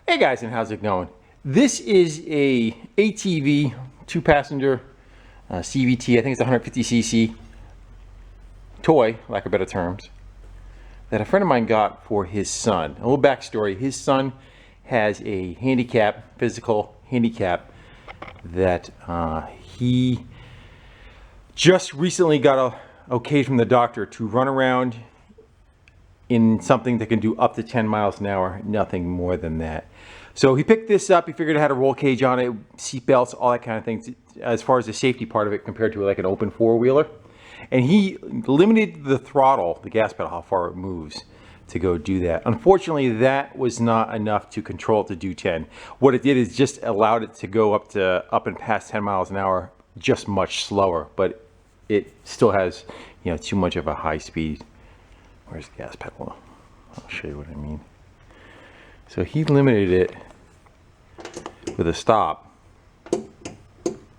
Hey guys, and how's it going? This is a ATV two-passenger CVT. I think it's 150cc toy, lack of better terms, that a friend of mine got for his son. A little backstory: his son has a handicap, physical handicap, that he just recently got a okay from the doctor to run around in something that can do up to 10 miles an hour, nothing more than that. So he picked this up. He figured it had a roll cage on it, seat belts, all that kind of things, as far as the safety part of it compared to like an open four-wheeler. And he limited the throttle, the gas pedal, how far it moves, to go do that. Unfortunately, that was not enough to control it to do 10. What it did is just allowed it to go up and past 10 miles an hour, just much slower, but it still has, too much of a high speed. Where's the gas pedal? I'll show you what I mean. So he limited it with a stop.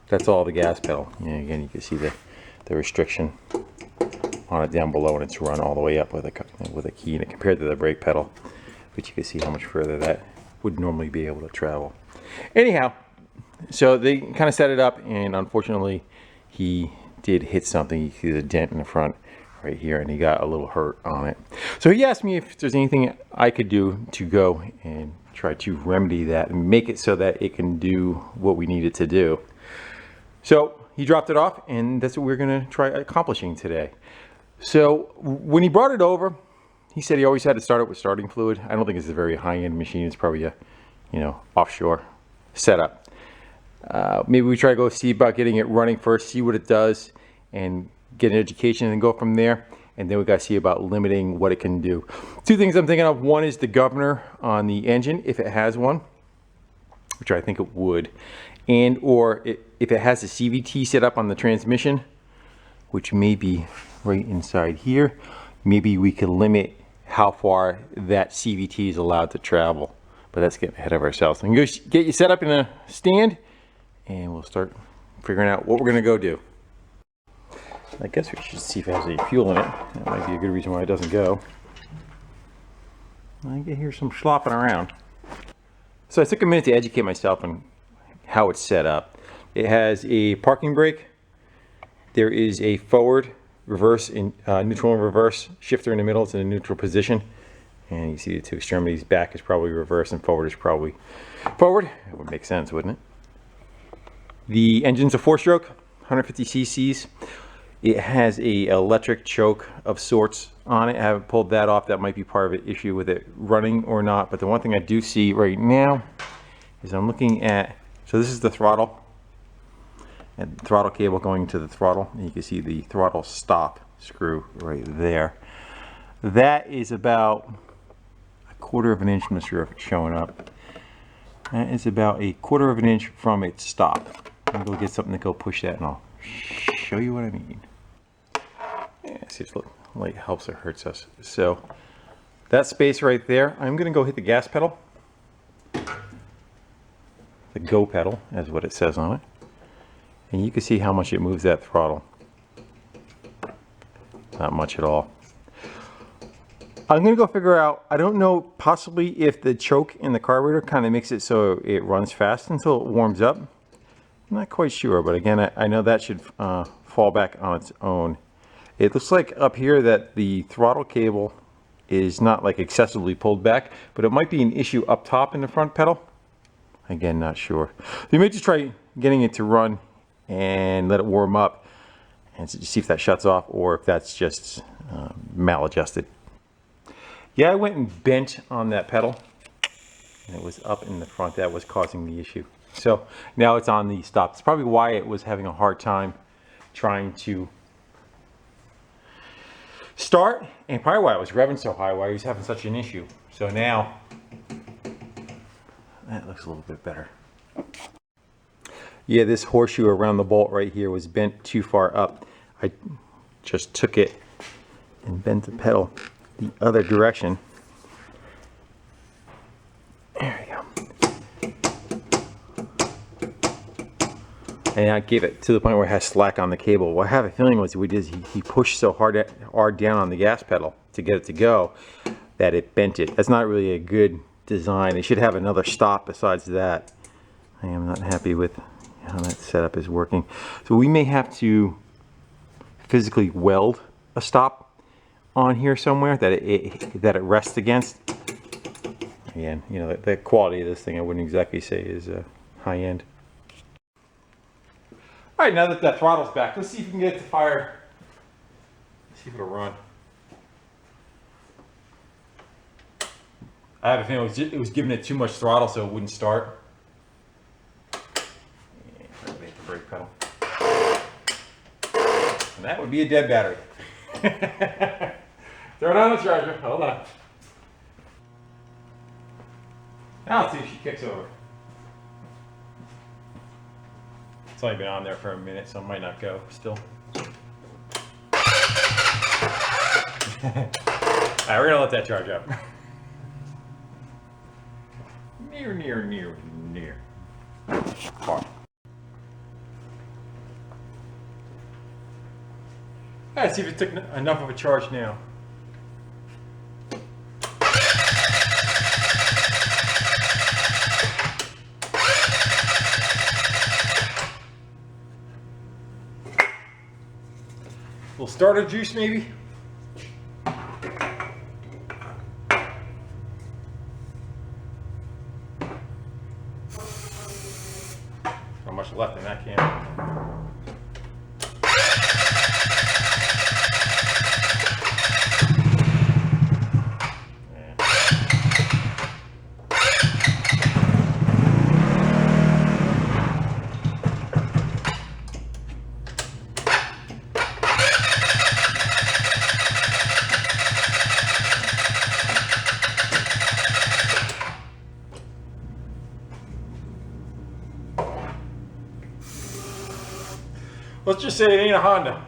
That's all the gas pedal. Again, you can see the restriction on it down below, and it's run all the way up with a key in it compared to the brake pedal. But you can see how much further that would normally be able to travel. Anyhow, so they kind of set it up, and unfortunately, he did hit something. You see the dent in the front right here, and he got a little hurt on it. So he asked me if there's anything I could do to go and try to remedy that and make it so that it can do what we need it to do. So he dropped it off, and that's what we're going to try accomplishing today. So when he brought it over, he said he always had to start it with starting fluid. I don't think it's a very high-end machine. It's probably a offshore setup. Maybe we try to go see about getting it running first, see what it does, and get an education and go from there. And then we got to see about limiting what it can do. Two things I'm thinking of. One is the governor on the engine, if it has one, which I think it would, and or if it has a CVT set up on the transmission, which may be right inside here, maybe we could limit how far that CVT is allowed to travel. But that's getting ahead of ourselves. I'm going to get you set up in a stand, and we'll start figuring out what we're going to go do. I guess we should see if it has any fuel in it. That might be a good reason why it doesn't go. I can hear some slopping around. So I took a minute to educate myself on how it's set up. It has a parking brake. There is a forward, reverse, neutral and reverse shifter in the middle. It's in a neutral position. And you see the two extremities. Back is probably reverse and forward is probably forward. It would make sense, wouldn't it? The engine's a 4-stroke, 150 cc's. It has a electric choke of sorts on it. I haven't pulled that off. That might be part of the issue with it running or not. But the one thing I do see right now is I'm looking at, so this is the throttle, and the throttle cable going to the throttle. And you can see the throttle stop screw right there. That is about 1/4 of an inch. I'm not sure if it's showing up. That is about 1/4 of an inch from its stop. I'm going to go get something to go push that, and I'll show you what I mean. Yeah, see if the light helps or hurts us. So that space right there, I'm going to go hit the gas pedal. The go pedal is what it says on it. And you can see how much it moves that throttle. Not much at all. I'm going to go figure out, I don't know, possibly if the choke in the carburetor kind of makes it so it runs fast until it warms up. I'm not quite sure, but again, I know that should fall back on its own. It looks like up here that the throttle cable is not like excessively pulled back, but it might be an issue up top in the front pedal. Again, not sure. You may just try getting it to run and let it warm up and see if that shuts off or if that's just maladjusted. Yeah, I went and bent on that pedal, and it was up in the front. That was causing the issue. So now it's on the stop. It's probably why it was having a hard time trying to start, and probably why it was revving so high, why he was having such an issue. So now that looks a little bit better. Yeah, this horseshoe around the bolt right here was bent too far up. I just took it and bent the pedal the other direction. There we go. And I gave it to the point where it has slack on the cable. What I have a feeling was he pushed so hard down on the gas pedal to get it to go that it bent it. That's not really a good design. They should have another stop besides that. I am not happy with how that setup is working. So we may have to physically weld a stop on here somewhere that it rests against. Again, you know, the quality of this thing I wouldn't exactly say is high end. All right, now that that throttle's back, let's see if we can get it to fire. Let's see if it'll run. I have a feeling it was giving it too much throttle, so it wouldn't start. Yeah, the brake pedal. And that would be a dead battery. Throw it on the charger. Hold on. Now let's see if she kicks over. It's only been on there for a minute, so it might not go still. Alright, we're gonna let that charge up. Near. Far. Alright, see if it took enough of a charge now. A little starter juice maybe? Not much left in that can. Let's just say it ain't a Honda.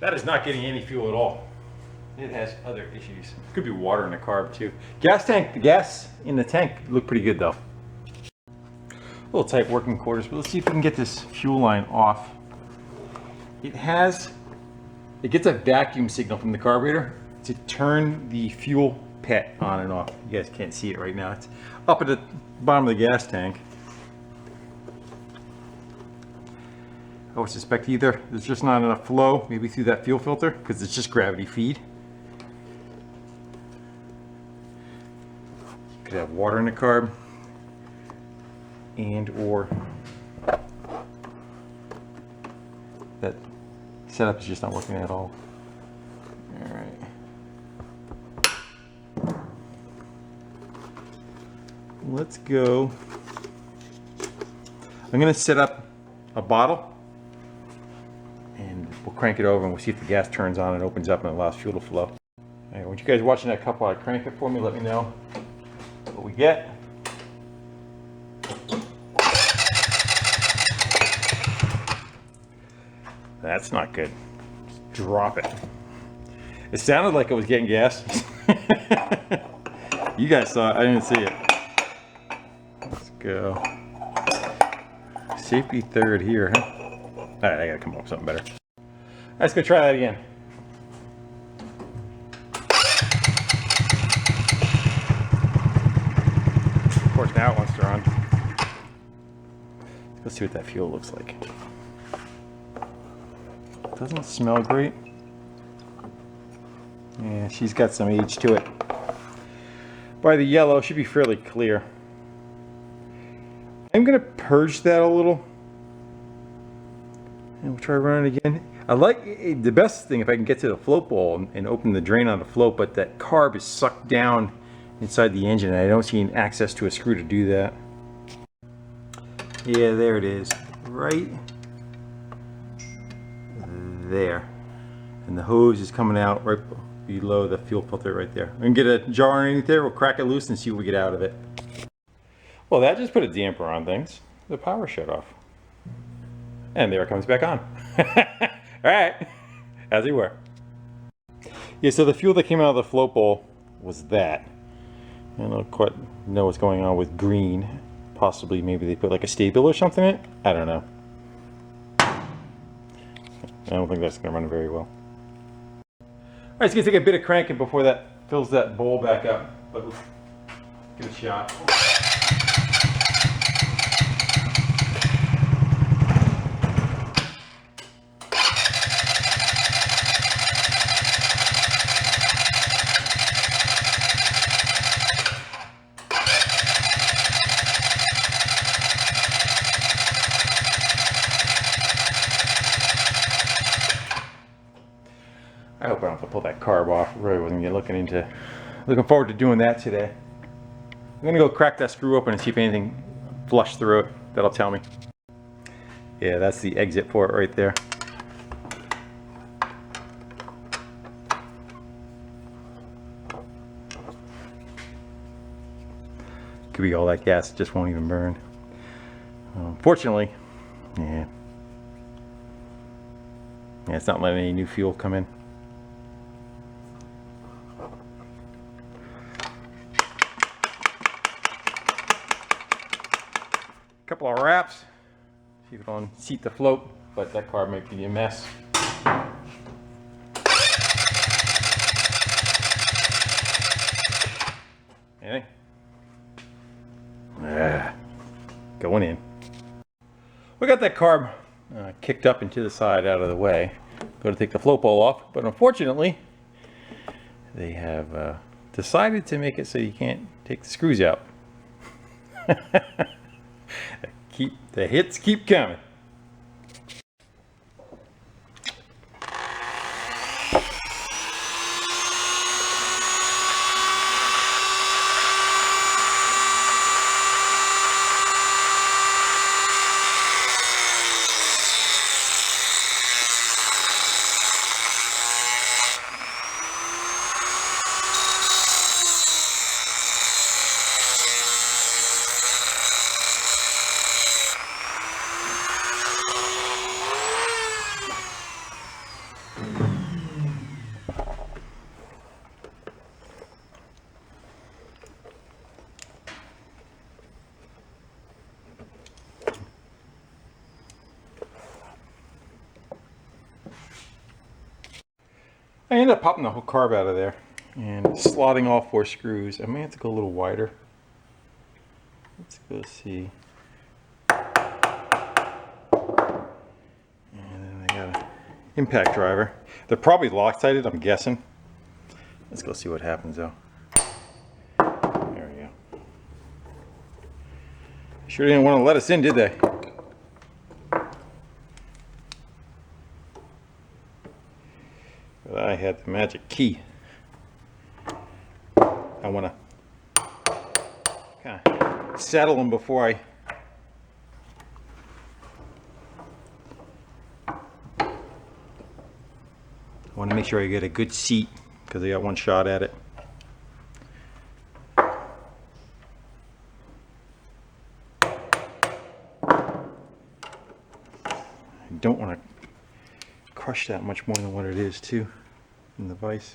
That is not getting any fuel at all. It has other issues. Could be water in the carb too. The gas in the tank looked pretty good though. A little tight working quarters, but let's see if we can get this fuel line off. It gets a vacuum signal from the carburetor to turn the fuel pet on and off. You guys can't see it right now. It's up at the bottom of the gas tank. I would suspect either there's just not enough flow, maybe through that fuel filter, because it's just gravity feed. Could have water in the carb, and or that setup is just not working at all. All right. Let's go. I'm going to set up a bottle and we'll crank it over and we'll see if the gas turns on and opens up and allows fuel to flow. All right, when you guys are watching that cup while I crank it for me, let me know what we get. That's not good. Just drop it. It sounded like it was getting gas. You guys saw it, I didn't see it. Let's go. Safety third here, huh? All right, I gotta come up with something better. Let's go try that again. Of course, now it wants to run. Let's see what that fuel looks like. Doesn't smell great. Yeah, she's got some age to it. By the yellow, it should be fairly clear. I'm gonna purge that a little. And we'll try running again. I like the best thing if I can get to the float bowl and open the drain on the float, but that carb is sucked down inside the engine and I don't see access to a screw to do that. Yeah, there it is. Right there. And the hose is coming out right below the fuel filter right there. We can get a jar underneath there, we'll crack it loose and see what we get out of it. Well, that just put a damper on things. The power shut off. And there it comes back on. Alright, as you were. Yeah, so the fuel that came out of the float bowl was that. I don't quite know what's going on with green. Possibly maybe they put like a staple or something in it. I don't know. I don't think that's going to run very well. Alright, it's going to take a bit of cranking before that fills that bowl back up. But let's give it a shot. I hope I don't have to pull that carb off. I really wasn't looking forward to doing that today. I'm gonna go crack that screw open and see if anything flushed through it. That'll tell me. Yeah, that's the exit for it right there. Could be all that gas, it just won't even burn. Fortunately, yeah, it's not letting any new fuel come in. Couple of wraps, see if it'll unseat the float, but that carb might be a mess. Anything? Going in. We got that carb kicked up into the side out of the way. Go to take the float bowl off, but unfortunately they have decided to make it so you can't take the screws out. The hits keep coming. I ended up popping the whole carb out of there and slotting all 4 screws. I may have to go a little wider. Let's go see. And then I got an impact driver. They're probably Loctited, I'm guessing. Let's go see what happens though. There we go. Sure didn't want to let us in, did they? But I had the magic key. I want to kind of settle them before I want to make sure I get a good seat because I got one shot at it. I don't want to crush that much more than what it is too in the vise.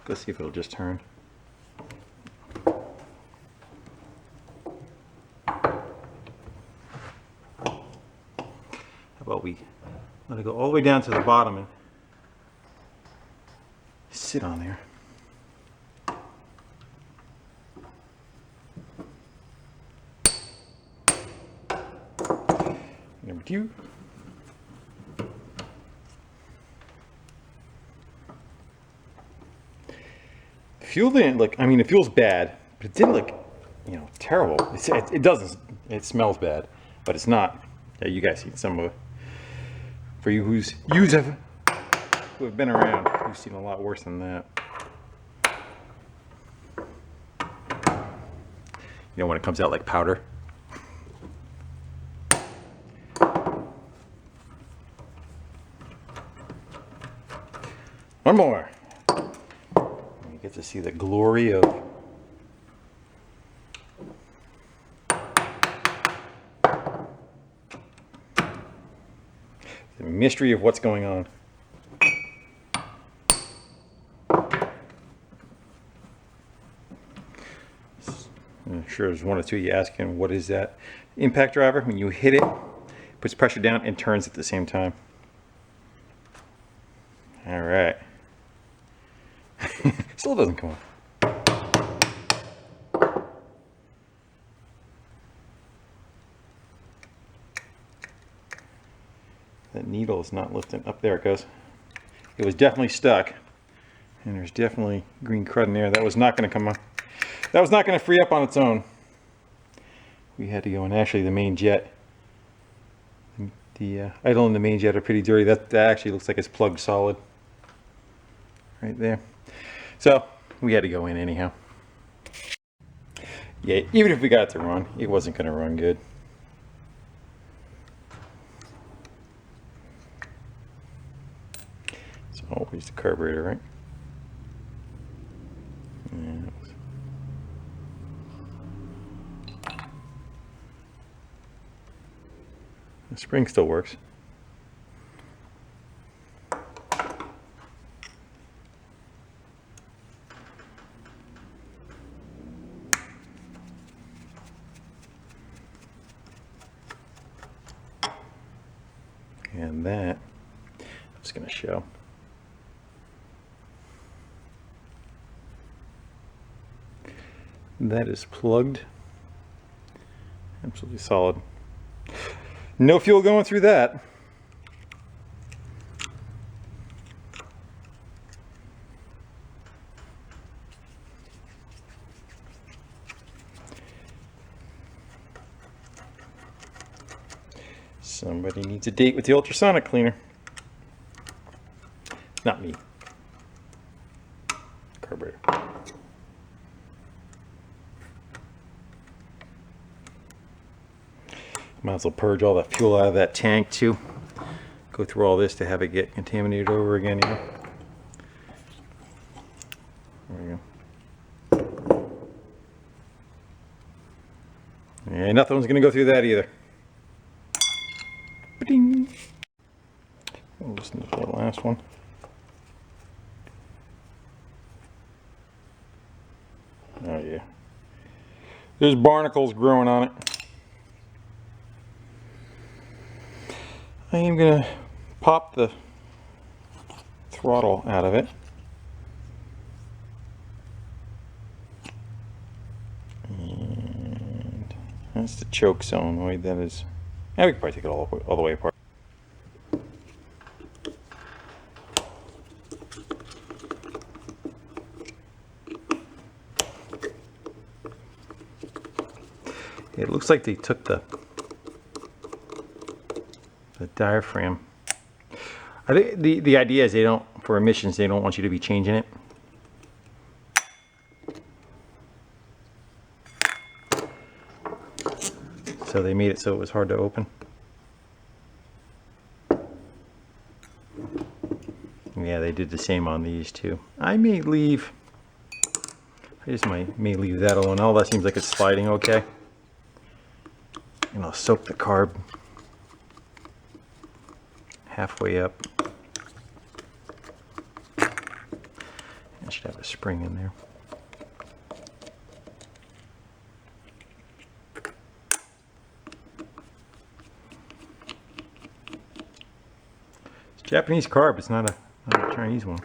Let's see if it'll just turn. How about we let it go all the way down to the bottom and sit on there. Number 2. Fuel didn't look, I mean, it feels bad, but it didn't look, you know, terrible. It doesn't, it smells bad, but it's not. Yeah, you guys see some of it. For you who have been around, you've seen a lot worse than that. You know, when it comes out like powder. One more. You get to see the glory of the mystery of what's going on. I'm sure there's one or two of you asking, what is that? Impact driver, when you hit it, puts pressure down and turns at the same time. All right. Still doesn't come on. That needle is not lifting. Up there it goes. It was definitely stuck. And there's definitely green crud in there. That was not going to come on. That was not going to free up on its own. We had to go in. Actually, the main jet. The idle and the main jet are pretty dirty. That actually looks like it's plugged solid. Right there. So, we had to go in anyhow. Yeah, even if we got it to run, it wasn't going to run good. It's always the carburetor, right? Yeah. The spring still works. And that, I'm just going to show. That is plugged. Absolutely solid. No fuel going through that. Somebody needs a date with the ultrasonic cleaner. Not me. Carburetor. Might as well purge all that fuel out of that tank too. Go through all this to have it get contaminated over again, you know. There we go. And nothing's gonna go through that either. Ba-ding. We'll listen to the last one. Oh yeah. There's barnacles growing on it. I am going to pop the throttle out of it. And that's the choke zone. Wait, that is. Yeah, we can probably take it all the way apart. It looks like they took the diaphragm. I think the idea is they don't, for emissions, they don't want you to be changing it. So they made it so it was hard to open. Yeah, they did the same on these too. I may leave that alone. All that seems like it's sliding okay. And I'll soak the carb halfway up. I should have a spring in there. It's Japanese carb, it's not a Chinese one.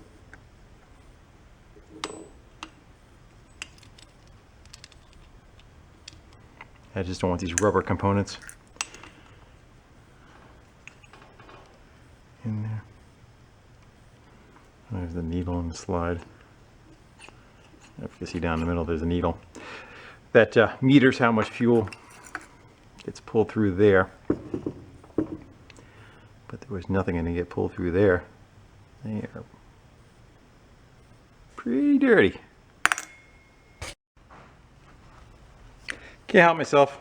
I just don't want these rubber components in there. There's the needle and the slide. If you see down the middle, there's a needle. That meters how much fuel gets pulled through there. But there was nothing going to get pulled through there. They are pretty dirty. Can't help myself.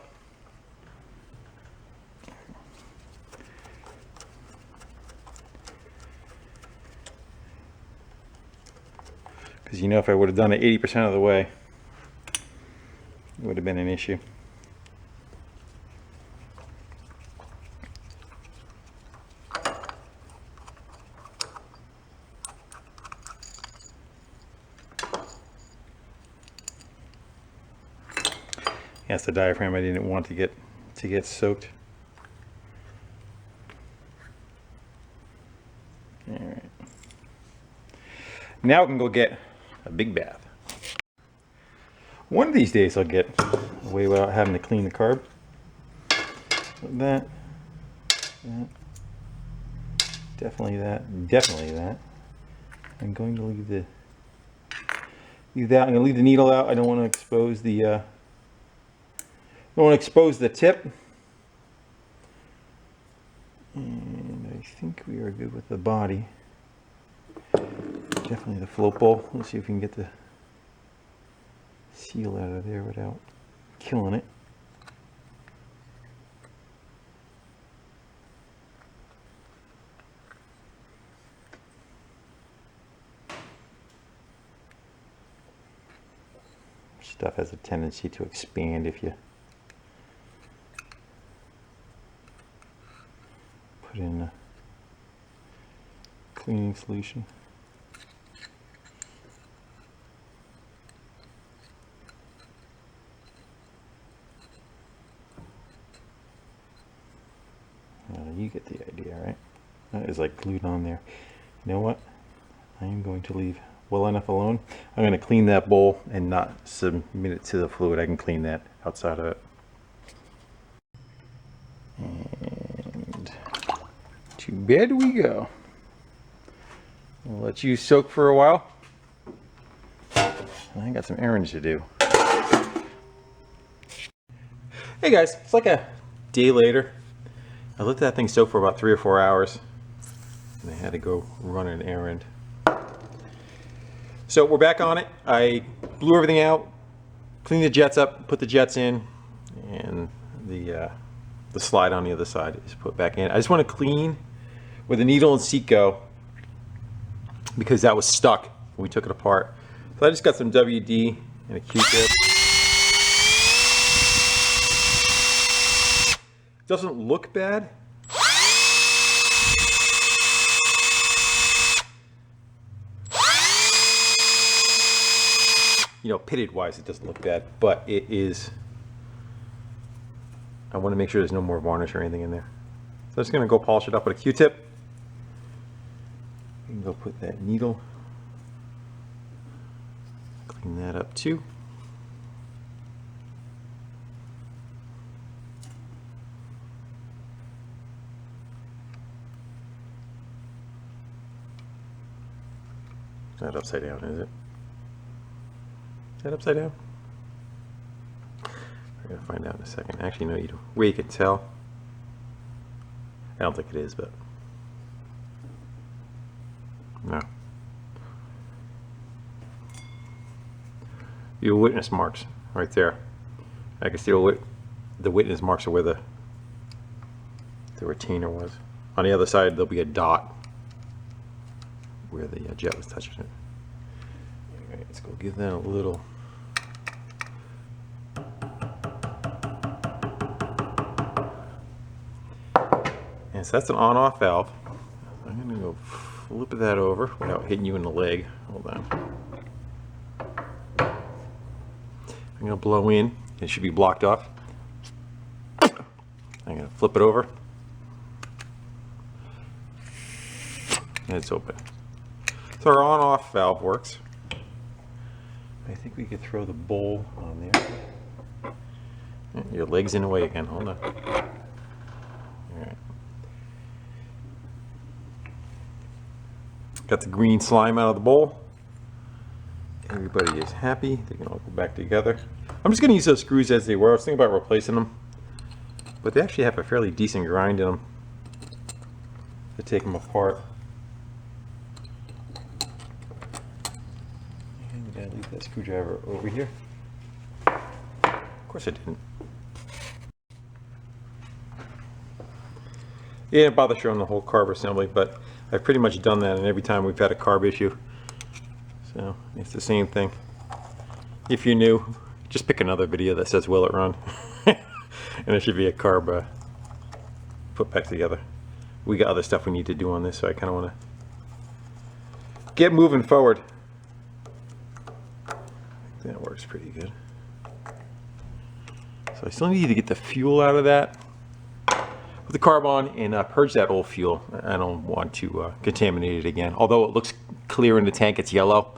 Because you know, if I would have done it 80% of the way, it would have been an issue. That's the diaphragm I didn't want to get soaked. All right. Now we can go get a big bath. One of these days I'll get away without having to clean the carb. That, definitely that. I'm going to leave that. I'm going to leave the needle out. I don't want to expose the tip. And I think we are good with the body. Definitely the float bowl. Let's see if we can get the seal out of there without killing it. Stuff has a tendency to expand if you put in a cleaning solution. You get the idea, right? That is like glued on there. You know what? I am going to leave well enough alone. I'm going to clean that bowl and not submit it to the fluid. I can clean that outside of it. And to bed we go. I'll let you soak for a while. I got some errands to do. Hey guys, it's like a day later. I let that thing soak for about 3 or 4 hours. And I had to go run an errand. So we're back on it. I blew everything out, cleaned the jets up, put the jets in, and the slide on the other side is put back in. I just want to clean where the needle and seat go because that was stuck when we took it apart. So I just got some WD and a Q-tip. Doesn't look bad. You know, pitted wise it doesn't look bad, but it is. I want to make sure there's no more varnish or anything in there. So I'm just going to go polish it up with a Q-tip. You can go put that needle. Clean that up too. Not upside down, is it? Is that upside down? We're gonna find out in a second. Actually, no, you don't. Where you can tell. I don't think it is, but no. Your witness marks right there. I can see the witness marks are where the retainer was. On the other side, there'll be a dot where the jet was touching it. Alright, let's go give that a little. And so that's an on-off valve. I'm going to go flip that over without hitting you in the leg. Hold on. I'm going to blow in. It should be blocked off. I'm going to flip it over. And it's open. So our on-off valve works. I think we could throw the bowl on there. Your leg's in the way again. Hold on. All right. Got the green slime out of the bowl. Everybody is happy. They can all go back together. I'm just going to use those screws as they were. I was thinking about replacing them, but they actually have a fairly decent grind in them to take them apart. Did I leave that screwdriver over here? Of course I didn't. Yeah, it didn't bother showing the whole carb assembly, but I've pretty much done that, and every time we've had a carb issue. So it's the same thing. If you're new, just pick another video that says will it run, and it should be a carb put back together. We got other stuff we need to do on this, so I kind of want to get moving forward. That works pretty good. So I still need to get the fuel out of that with the carb on and purge that old fuel. I don't want to contaminate it again. Although it looks clear in the tank, it's yellow,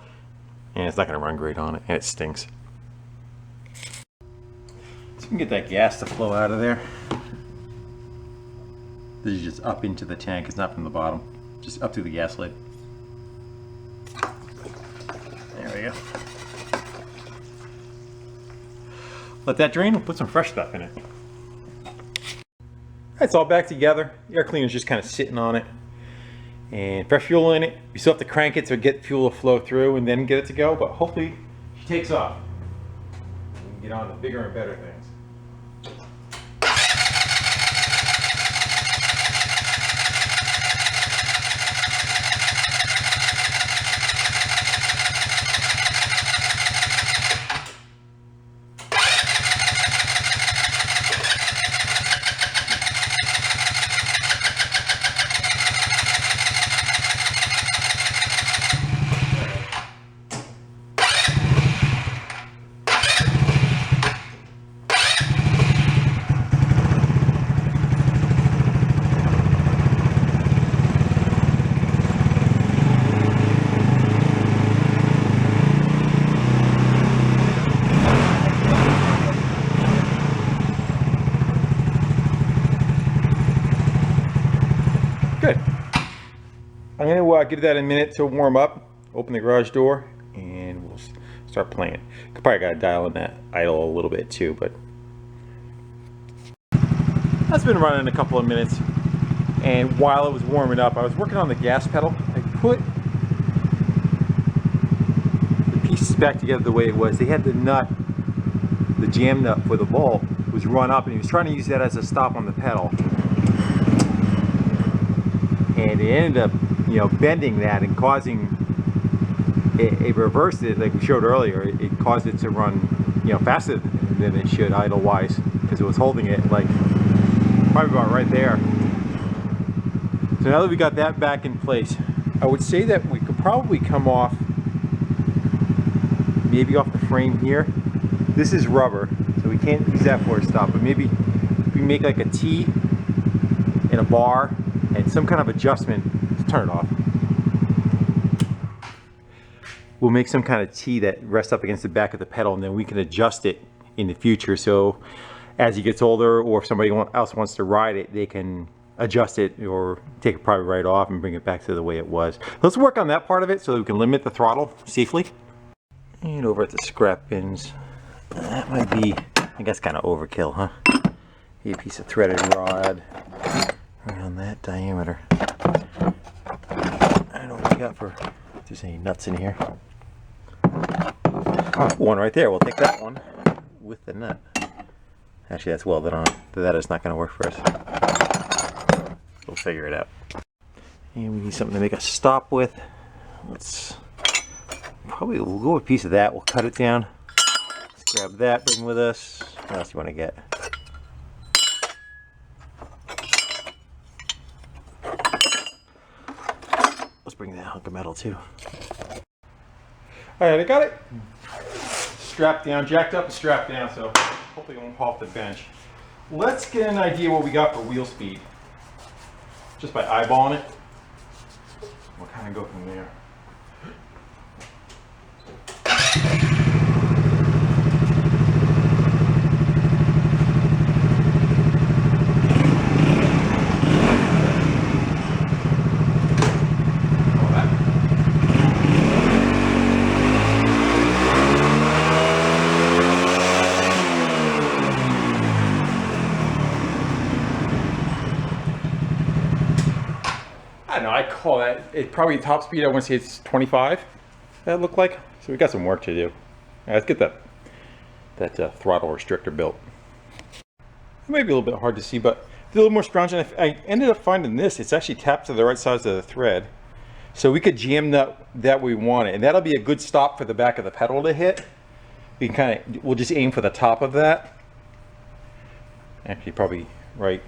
and it's not going to run great on it, and it stinks. So we can get that gas to flow out of there. This is just up into the tank, it's not from the bottom, just up through the gas lid. There we go. Let that drain, we'll put some fresh stuff in it. It's all back together. The air cleaner's just kind of sitting on it. And fresh fuel in it. You still have to crank it to get fuel to flow through and then get it to go, but hopefully she takes off. We can get on to bigger and better things. Good. I'm going to give that a minute to warm up, open the garage door, and we'll start playing. Probably got to dial in that idle a little bit too, but that's been running a couple of minutes. And while it was warming up, I was working on the gas pedal. I put the pieces back together the way it was. They had the nut, the jam nut for the bolt was run up, and he was trying to use that as a stop on the pedal. And it ended up, you know, bending that and causing it reversed it, like we showed earlier. It caused it to run, you know, faster than it should idle-wise, because it was holding it like probably about right there. So now that we got that back in place, I would say that we could probably come off, maybe off the frame here. This is rubber, so we can't use that for a stop, but maybe we make like a T and a bar and some kind of adjustment. Let's turn it off. We'll make some kind of T that rests up against the back of the pedal, and then we can adjust it in the future. So as he gets older, or if somebody else wants to ride it, they can adjust it or take it probably right off and bring it back to the way it was. Let's work on that part of it so that we can limit the throttle safely. And over at the scrap bins, that might be, I guess, kind of overkill, huh? A piece of threaded rod around that diameter. I don't know what we got for, if there's any nuts in here. Oh, one right there. We'll take that one with the nut. Actually, that's welded on. That is not going to work for us. We'll figure it out. And we need something to make a stop with. Let's probably, we'll go with a piece of that. We'll cut it down. Let's grab that, bring with us. What else do you want to get? Let's bring that hunk of metal too. Alright, I got it strapped down, jacked up and strapped down, so hopefully it won't fall off the bench. Let's get an idea what we got for wheel speed. Just by eyeballing it. We'll kind of go from there. I don't know, I call that, it probably top speed, I want to say it's 25, that looked like. So we got some work to do. Right, let's get that throttle restrictor built. It may be a little bit hard to see, but it's a little more scrounging. I ended up finding this, it's actually tapped to the right size of the thread. So we could jam that we want it, and that'll be a good stop for the back of the pedal to hit. We can we'll just aim for the top of that. Actually probably right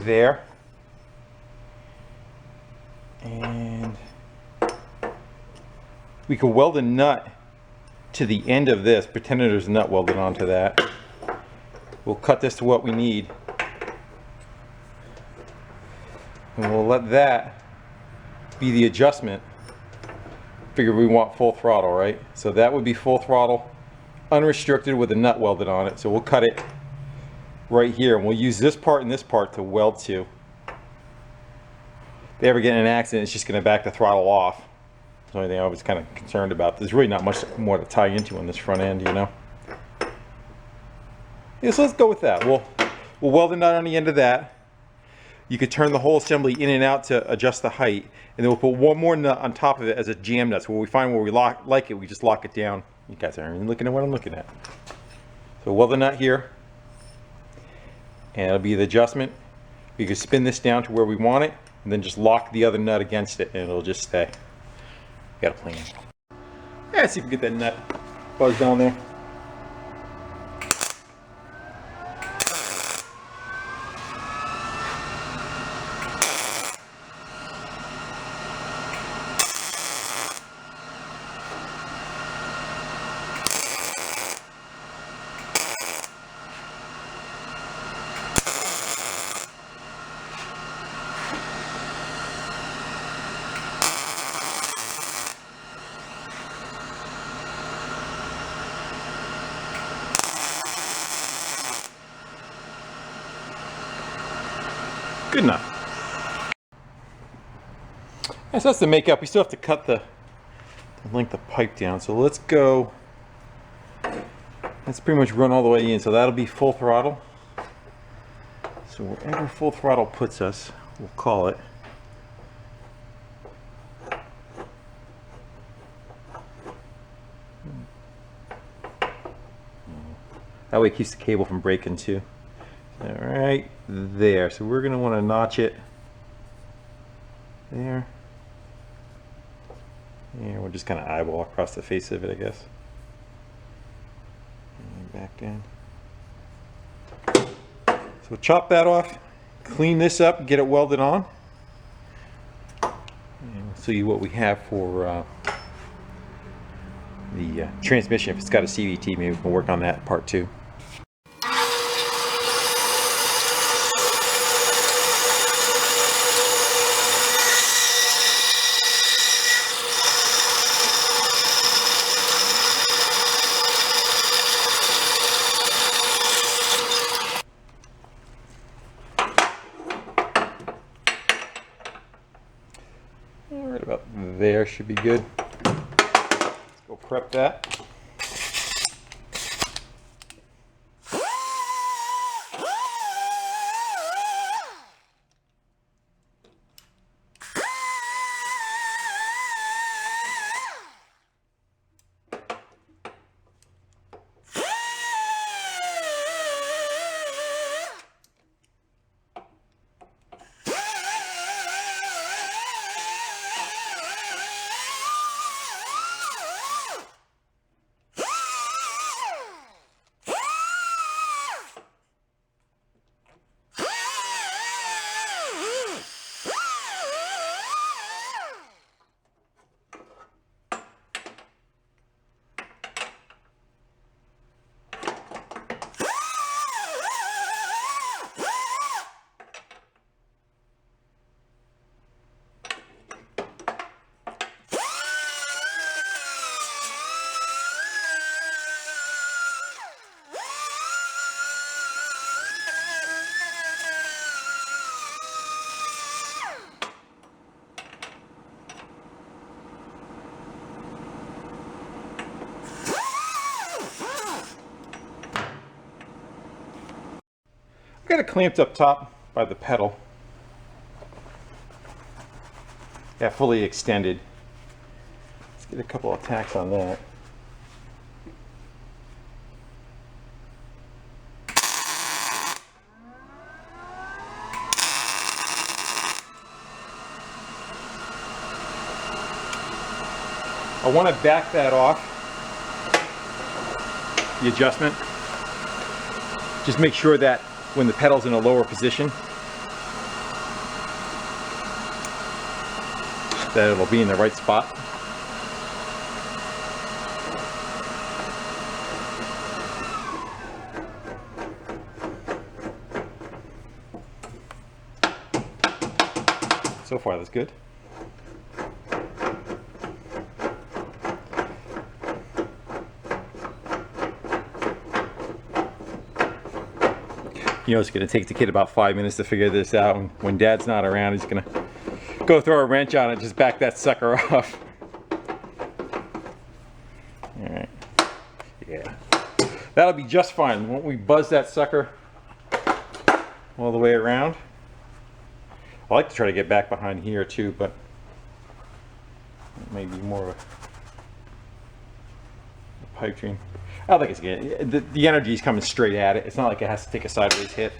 there. And we can weld a nut to the end of this, pretending there's a nut welded onto that. We'll cut this to what we need. And we'll let that be the adjustment. Figure we want full throttle, right? So that would be full throttle, unrestricted with a nut welded on it. So we'll cut it right here, and we'll use this part and this part to weld to. If they ever get in an accident, it's just going to back the throttle off. That's the only thing I was kind of concerned about. There's really not much more to tie into on this front end, you know. Yeah, so let's go with that. We'll weld a nut on the end of that. You could turn the whole assembly in and out to adjust the height, and then we'll put one more nut on top of it as a jam nut. So when we find where we like it, we just lock it down. You guys aren't even looking at what I'm looking at. So weld the nut here, and it'll be the adjustment. We can spin this down to where we want it, and then just lock the other nut against it, and it'll just stay. Got a plan. Yeah, let's see if we can get that nut buzzed down there. Good enough. So that's the makeup. We still have to cut the length of pipe down. So let's go. Let's pretty much run all the way in. So that'll be full throttle. So wherever full throttle puts us, we'll call it. That way it keeps the cable from breaking too. All right, there. So we're going to want to notch it there. And we'll just kind of eyeball across the face of it, I guess. And back down. So we'll chop that off, clean this up, get it welded on. And we'll see what we have for the transmission. If it's got a CVT, maybe we can work on that part too. Right about there should be good. Let's go prep that. Got it clamped up top by the pedal. Yeah, fully extended. Let's get a couple of tacks on that. I want to back that off, the adjustment. Just make sure that when the pedal's in a lower position, that it'll be in the right spot. So far that's good. You know, it's going to take the kid about 5 minutes to figure this out. And when Dad's not around, he's going to go throw a wrench on it, just back that sucker off. All right. Yeah. That'll be just fine. Won't we buzz that sucker all the way around? I like to try to get back behind here too, but it may be more of a pipe dream. I don't think it's good. The energy is coming straight at it. It's not like it has to take a sideways hit.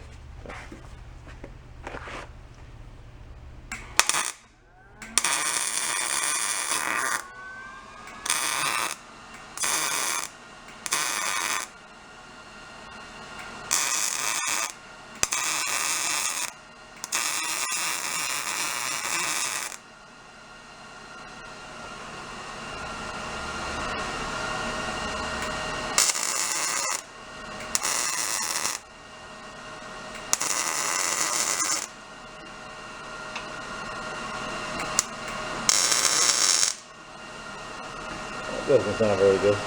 Doesn't sound very good.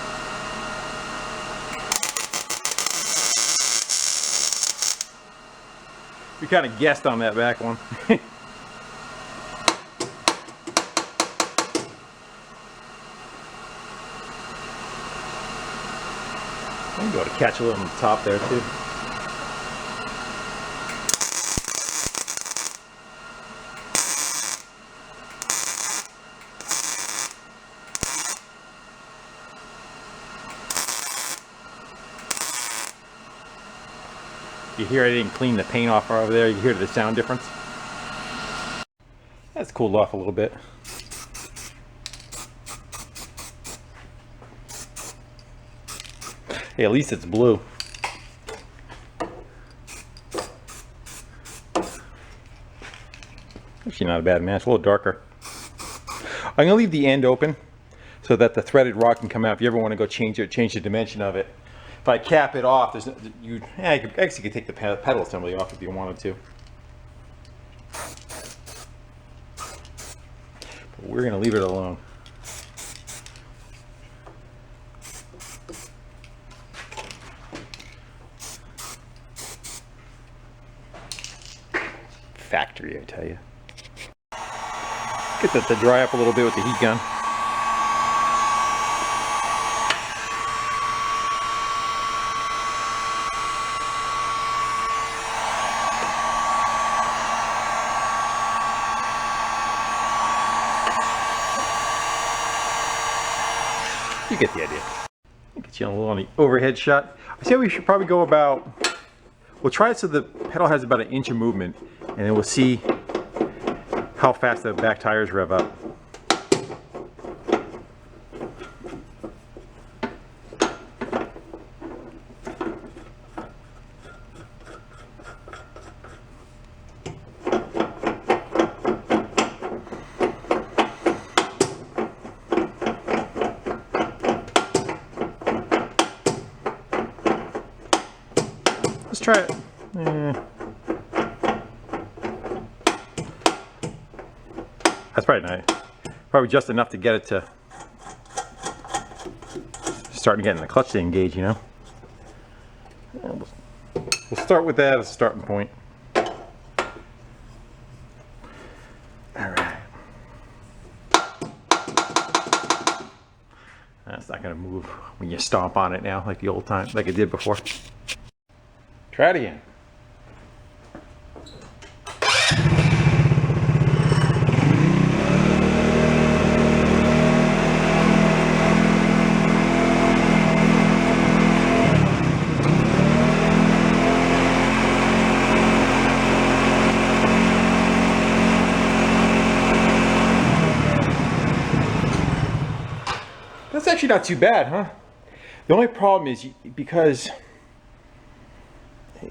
We kind of guessed on that back one. I'm going to catch a little on the top there too. You hear I didn't clean the paint off over there. You hear the sound difference. That's cooled off a little bit. Hey, at least it's blue. Actually not a bad match, a little darker. I'm gonna leave the end open so that the threaded rod can come out. If you ever want to go change it, change the dimension of it. If I cap it off, there's no, I actually could take the pedal assembly off if you wanted to. But we're gonna leave it alone. Factory, I tell you. Get that to dry up a little bit with the heat gun. You get the idea. Get you a little on the overhead shot. I say we should probably go about, we'll try it so the pedal has about 1 inch of movement, and then we'll see how fast the back tires rev up. Let's try it. That's probably nice. Probably just enough to get it to starting getting the clutch to engage, you know. We'll start with that as a starting point. All right. That's not going to move when you stomp on it now, like the old time, like it did before. Try it again. That's actually not too bad, huh? The only problem is because,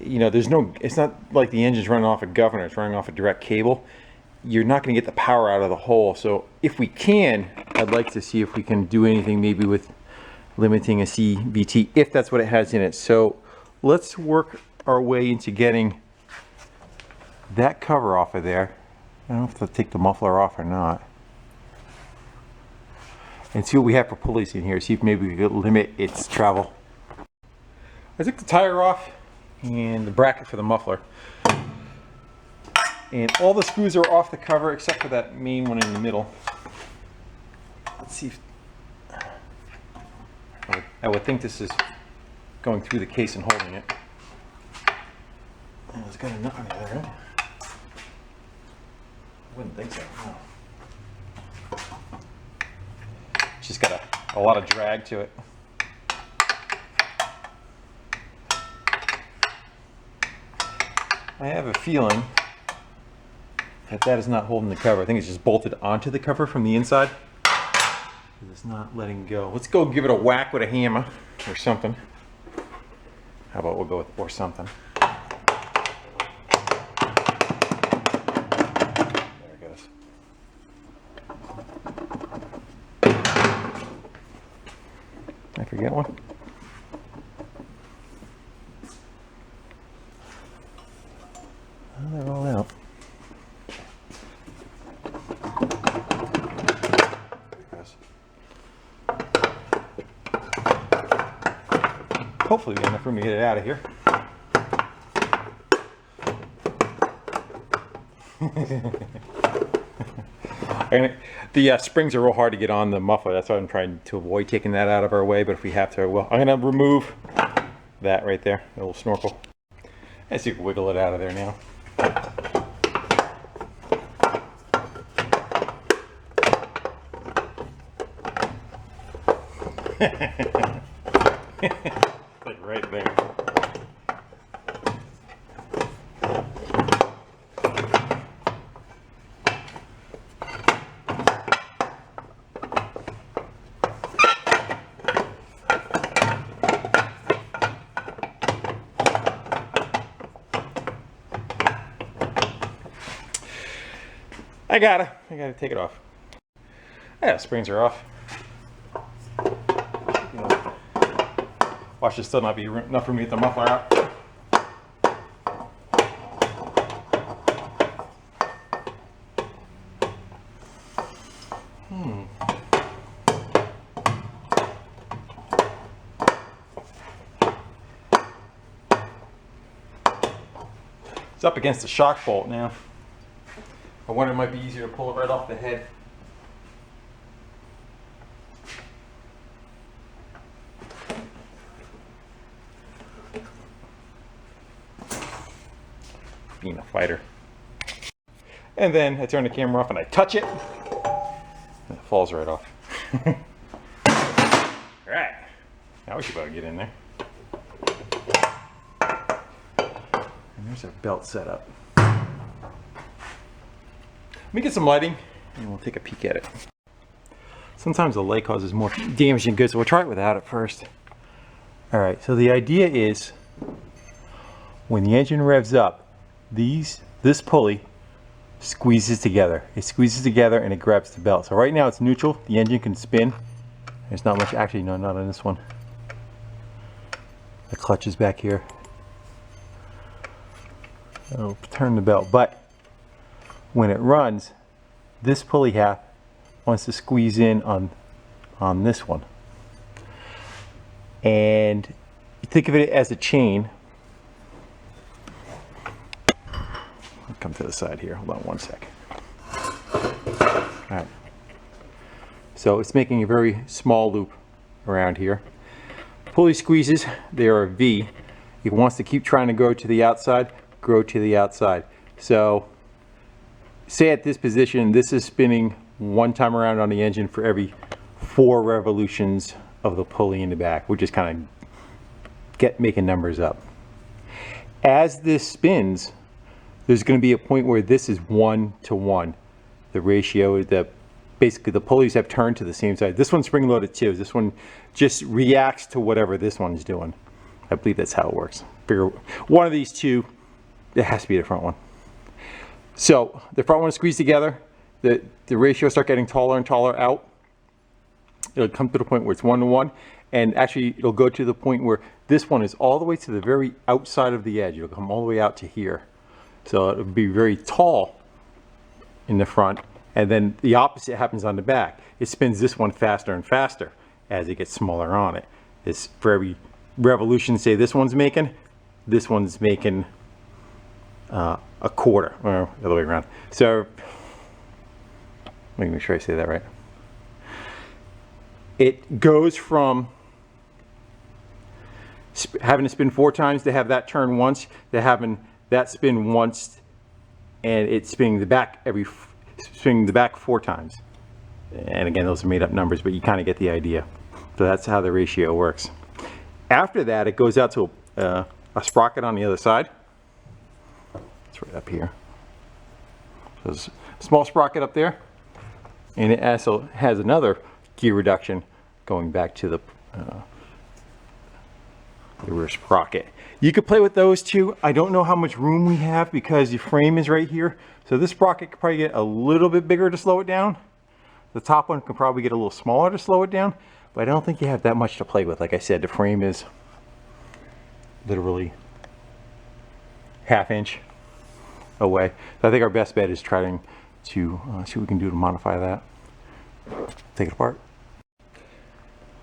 you know, there's no, it's not like the engine's running off a governor, it's running off a direct cable. You're not going to get the power out of the hole. So if we can, I'd like to see if we can do anything maybe with limiting a CVT, if that's what it has in it. So let's work our way into getting that cover off of there. I don't know if to take the muffler off or not. And see what we have for pulleys in here. See if maybe we could limit its travel. I took the tire off and the bracket for the muffler. And all the screws are off the cover except for that main one in the middle. Let's see if... I would think this is going through the case and holding it. And it's got a nut on the other end. I wouldn't think so, no. It's just got a lot of drag to it. I have a feeling that is not holding the cover. I think it's just bolted onto the cover from the inside. It's not letting go. Let's go give it a whack with a hammer or something. How about we'll go with or something. There it goes. I forget one. Oh, they're all out. Hopefully we have enough room to get it out of here. The springs are real hard to get on the muffler. That's why I'm trying to avoid taking that out of our way, but if we have to, well, I'm going to remove that right there, a little snorkel. And see if we can wiggle it out of there now. Like right there. I gotta take it off. Yeah, springs are off. Watch, there's still not be enough room to get the muffler out. It's up against the shock bolt now. I wonder it might be easier to pull it right off the head. Being a fighter. And then I turn the camera off and I touch it, and it falls right off. Alright, now we should be able to get in there. And there's our belt set up. Let me get some lighting and we'll take a peek at it. Sometimes the light causes more damage than good, so we'll try it without it first. Alright, so the idea is when the engine revs up, this pulley squeezes together. It squeezes together and it grabs the belt. So right now it's neutral. The engine can spin. There's not much, actually no, not on this one. The clutch is back here. It'll turn the belt, but when it runs, this pulley half wants to squeeze in on this one. And think of it as a chain. I'll come to the side here. Hold on one sec. All right. So it's making a very small loop around here. Pulley squeezes, they are a V. It wants to keep trying to go to the outside, grow to the outside. So say at this position, this is spinning one time around on the engine for every 4 revolutions of the pulley in the back. We're just kind of making numbers up. As this spins, there's going to be a point where this is 1 to 1. The ratio is that basically the pulleys have turned to the same side. This one's spring loaded too. This one just reacts to whatever this one's doing. I believe that's how it works. Figure one of these two, it has to be the front one. So the front one is squeezed together, the ratio start getting taller and taller out. It'll come to the point where it's 1 to 1, and actually it'll go to the point where this one is all the way to the very outside of the edge. It'll come all the way out to here. So it'll be very tall in the front, and then the opposite happens on the back. It spins this one faster and faster as it gets smaller on it. It's for every revolution, say this one's making a quarter, or the other way around. So let me make sure I say that right. It goes from having to spin 4 times to have that turn once, to having that spin once and it's spinning the back 4 times. And again, those are made up numbers, but you kind of get the idea. So that's how the ratio works. After that, it goes out to a sprocket on the other side. It's right up here. So there's a small sprocket up there, and it also has another gear reduction going back to the rear sprocket. You could play with those two. I don't know how much room we have because the frame is right here. So this sprocket could probably get a little bit bigger to slow it down. The top one could probably get a little smaller to slow it down, but I don't think you have that much to play with. Like I said, the frame is literally ½ inch away. So I think our best bet is trying to see what we can do to modify that. Take it apart.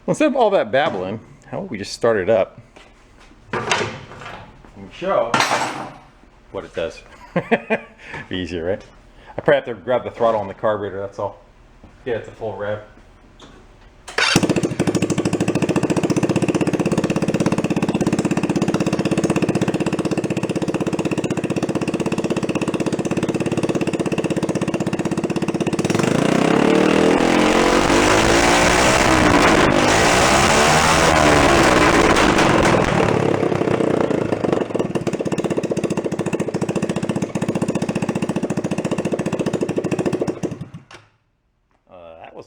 Well, instead of all that babbling, how about we just start it up and show what it does. Be easier, right? I probably have to grab the throttle on the carburetor, that's all. Yeah, it's a full rev.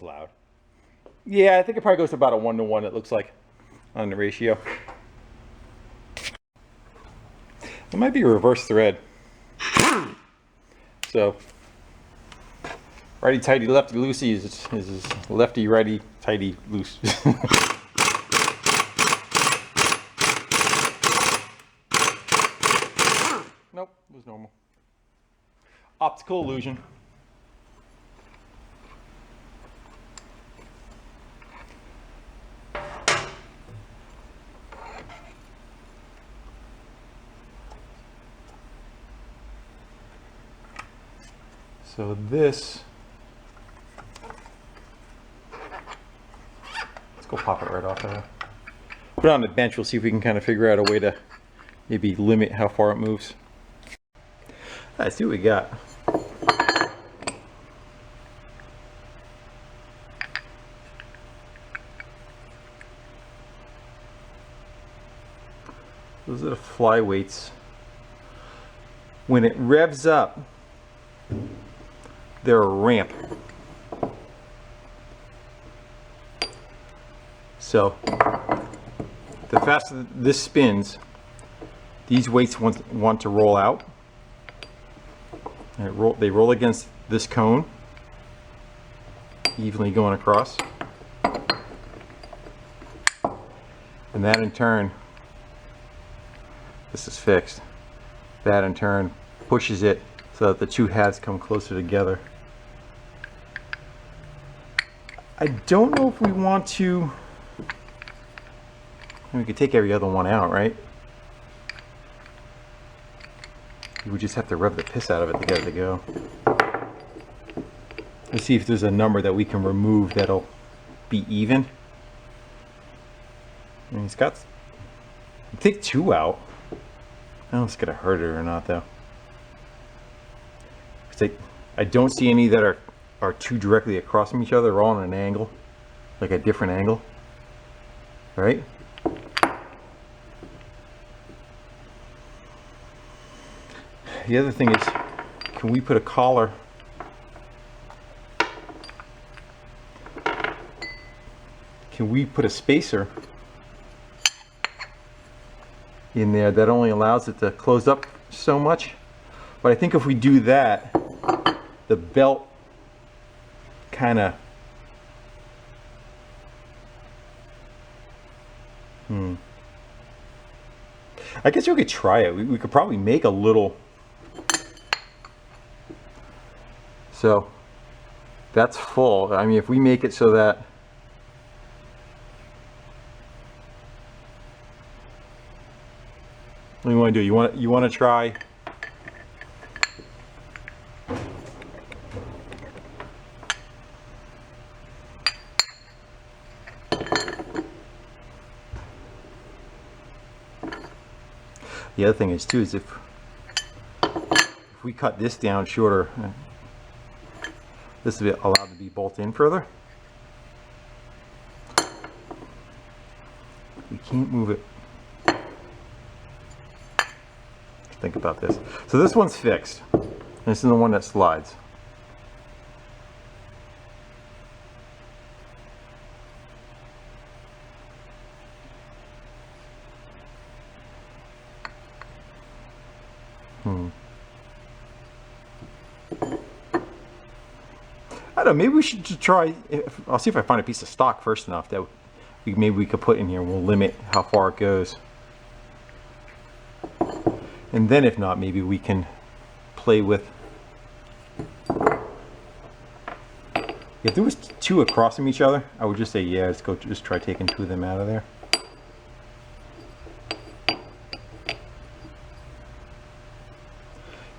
Loud. Yeah, I think it probably goes to about a 1-to-1, it looks like, on the ratio. It might be a reverse thread. So, righty tighty, lefty loosey is lefty righty tighty loose. Nope, it was normal. Optical illusion. So this, let's go pop it right off of there. Put it on the bench, we'll see if we can kind of figure out a way to maybe limit how far it moves. Let's see what we got. Those are the fly weights. When it revs up, they're a ramp. So the faster this spins, these weights want to roll out. And they roll against this cone, evenly going across. And that in turn, this is fixed, that in turn pushes it so that the two halves come closer together. I don't know if we want to, we could take every other one out, right? We would just have to rev the piss out of it to get it to go. Let's see if there's a number that we can remove that'll be even. I mean, it's got, take 2 out. I don't know if it's gonna hurt it or not though. I don't see any that are too directly across from each other. They're all on an angle, like a different angle, right? The other thing is, can we put a collar can we put a spacer in there that only allows it to close up so much? But I think if we do that, the belt kind of I guess we could try it. We could probably make a little. So that's full. I mean, if we make it so that what do you want to do? You want to try the other thing is too is if we cut this down shorter, this is allowed to be bolted in further. We can't move it. Think about this. So this one's fixed. This is the one that slides. I don't know, maybe we should just try, I'll see if I find a piece of stock first enough that maybe we could put in here. We'll limit how far it goes. And then if not, maybe we can play with, if there was two across from each other, I would just say, yeah, just try taking two of them out of there.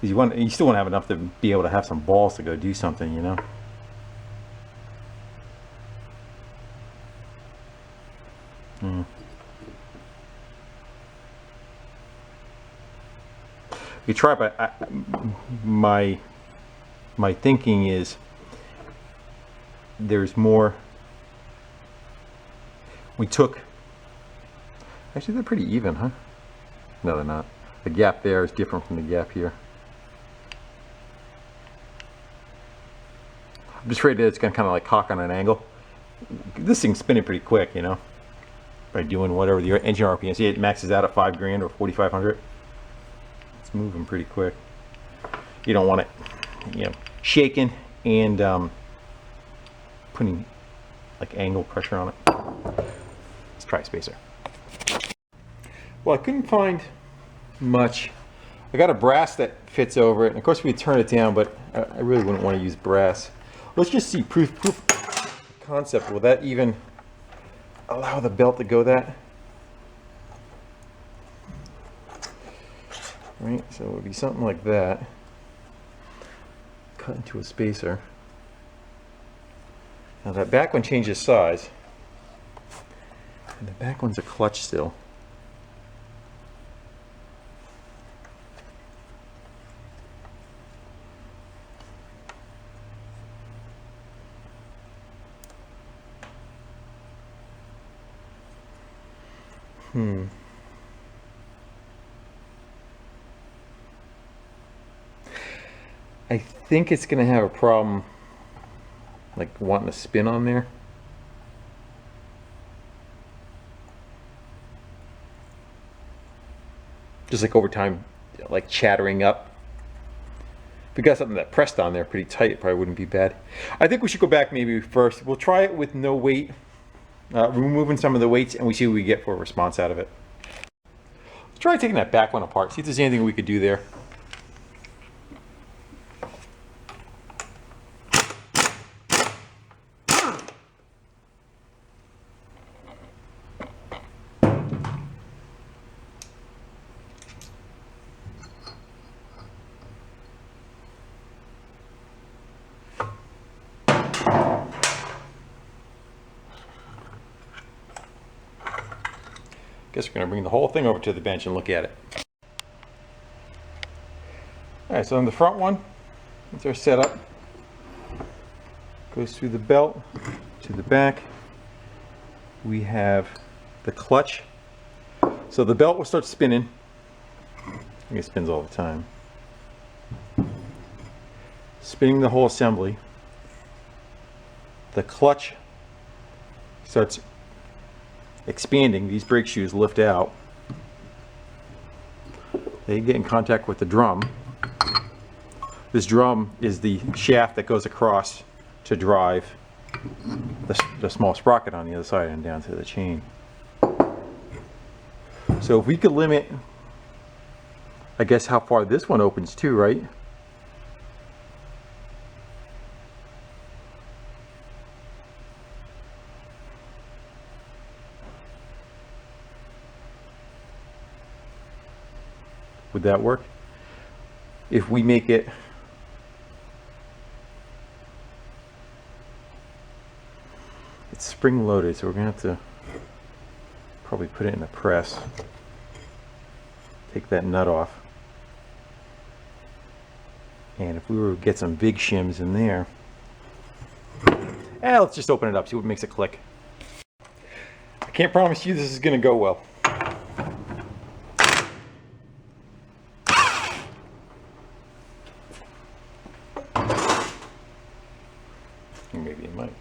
You still want to have enough to be able to have some balls to go do something, you know. You try, but my thinking is there's more. We took, actually they're pretty even, huh? No, they're not. The gap there is different from the gap here. I'm just afraid that it's going to kind of like cock on an angle. This thing's spinning pretty quick, you know, by doing whatever the engine RPM. See, it maxes out at 5 grand or 4,500. It's moving pretty quick. You don't want it, you know, shaking and putting like angle pressure on it. Let's try a spacer. Well, I couldn't find much. I got a brass that fits over it, and of course we could turn it down, but I really wouldn't want to use brass. Let's just see proof concept. Will that even allow the belt to go that? Right, so it would be something like that. Cut into a spacer. Now that back one changes size, and the back one's a clutch still. I think it's going to have a problem like wanting to spin on there. Just like over time, like chattering up. If we got something that pressed on there pretty tight, it probably wouldn't be bad. I think we should go back maybe first. We'll try it with no weight, removing some of the weights, and we see what we get for a response out of it. Let's try taking that back one apart, see if there's anything we could do there. Guess we're going to bring the whole thing over to the bench and look at it. Alright, so on the front one, that's our setup. Goes through the belt to the back. We have the clutch. So the belt will start spinning. I think it spins all the time. Spinning the whole assembly. The clutch starts expanding. These brake shoes lift out. They get in contact with the drum. This drum is the shaft that goes across to drive the small sprocket on the other side and down to the chain. So if we could limit, I guess, how far this one opens too, right? Would that work? If we make it it's spring loaded, so we're gonna have to probably put it in the press. Take that nut off. And if we were to get some big shims in there, let's just open it up, see what makes it click. I can't promise you this is gonna go well. Maybe it might.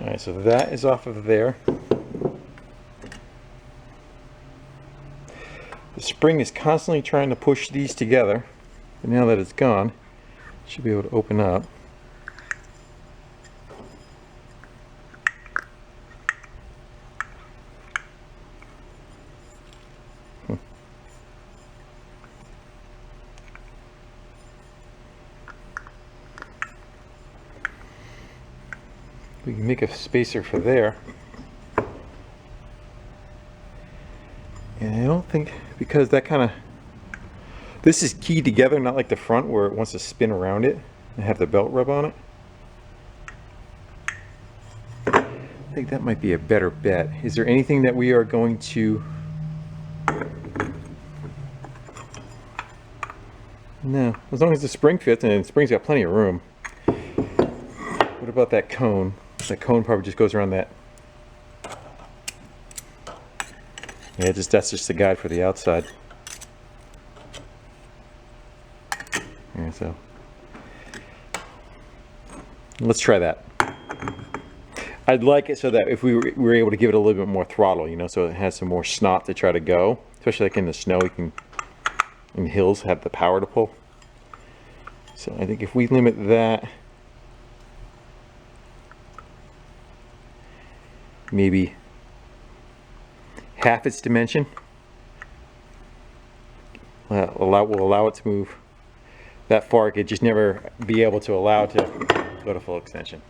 Alright, so that is off of there. The spring is constantly trying to push these together, but now that it's gone, it should be able to open up. We can make a spacer for there. And I don't think, because that kind of, this is keyed together, not like the front where it wants to spin around it and have the belt rub on it. I think that might be a better bet. Is there anything that we are going to... No, as long as the spring fits, and the spring's got plenty of room. What about that cone? That cone probably just goes around that. Yeah, that's just the guide for the outside. Yeah, so let's try that. I'd like it so that if we were able to give it a little bit more throttle, you know, so it has some more snot to try to go, especially like in the snow, we can, in hills, have the power to pull. So I think if we limit that, maybe half its dimension, will allow it to move that far. It could just never be able to allow it to go to full extension.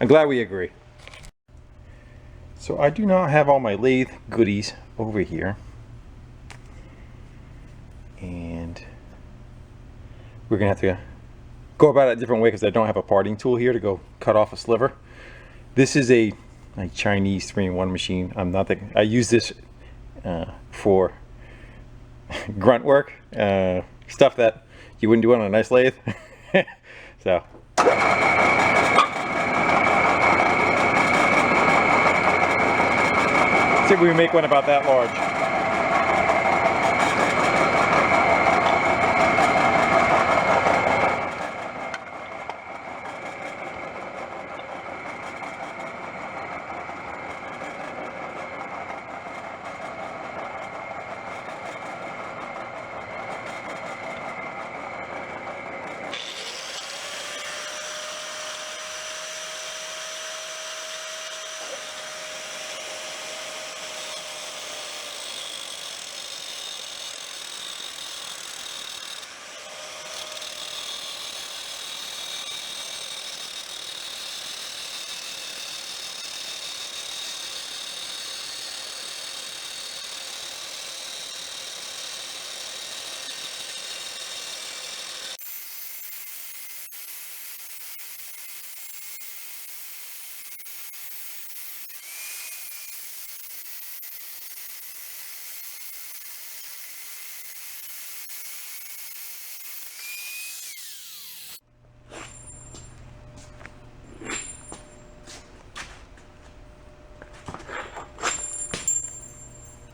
I'm glad we agree. So I do not have all my lathe goodies over here, and we're gonna have to go about it a different way because I don't have a parting tool here to go cut off a sliver. This is a Chinese 3-in-1 machine. I use this for grunt work, stuff that you wouldn't do on a nice lathe. So see if we can make one about that large.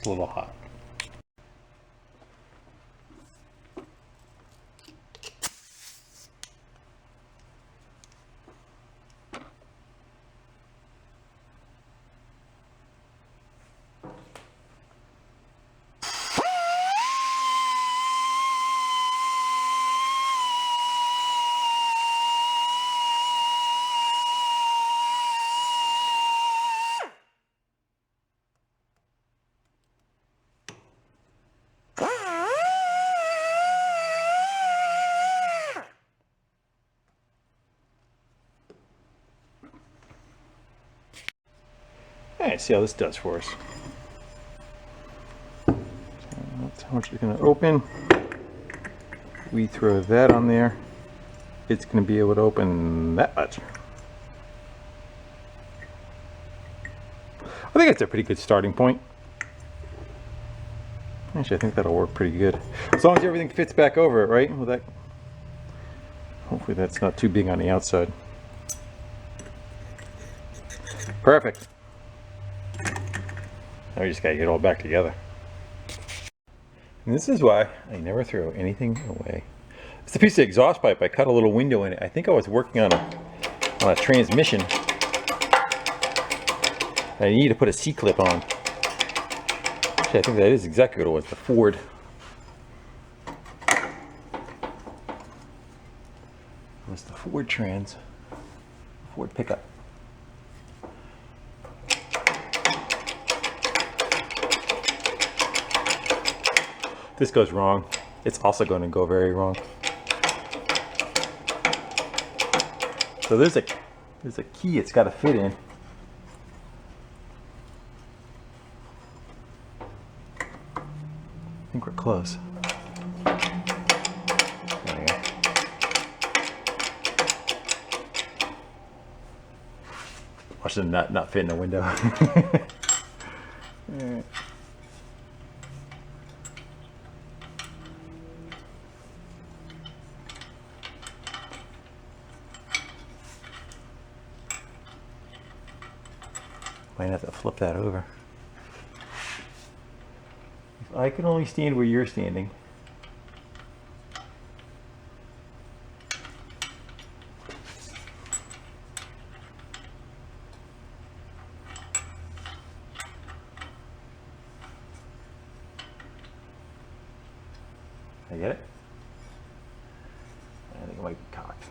It's a little hot. Alright, see how this does for us. So that's how much it's going to open. We throw that on there. It's going to be able to open that much. I think it's a pretty good starting point. Actually, I think that'll work pretty good. As long as everything fits back over it, right? Well, that, hopefully that's not too big on the outside. Perfect. Now we just gotta get it all back together. And this is why I never throw anything away. It's a piece of exhaust pipe. I cut a little window in it. I think I was working on a transmission. I need to put a C-clip on. Actually, I think that is exactly what it was, the Ford. It was the Ford Trans, Ford pickup. If this goes wrong, it's also going to go very wrong. So there's a key it's got to fit in. I think we're close. There we go. Watch the nut not fit in the window. Alright. Might have to flip that over. If I can only stand where you're standing. I get it? I think it might be cocked.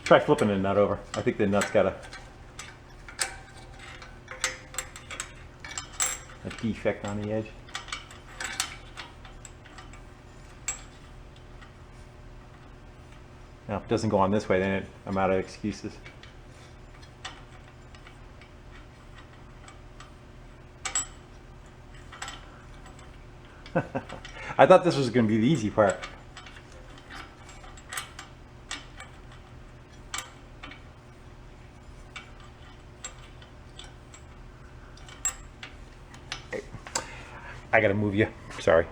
Try flipping the nut over. I think the nut's got a defect on the edge. Now, if it doesn't go on this way, then I'm out of excuses. I thought this was going to be the easy part. I gotta move you. Sorry.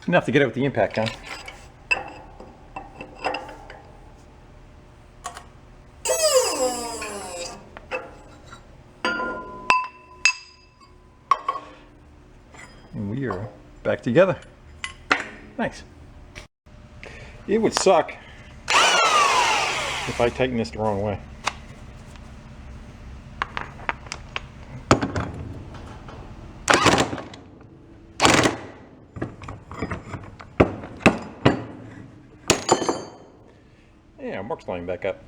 Enough to get it with the impact gun. And we are back together. Nice. It would suck if I tighten this the wrong way. Yeah, Mark's lining back up.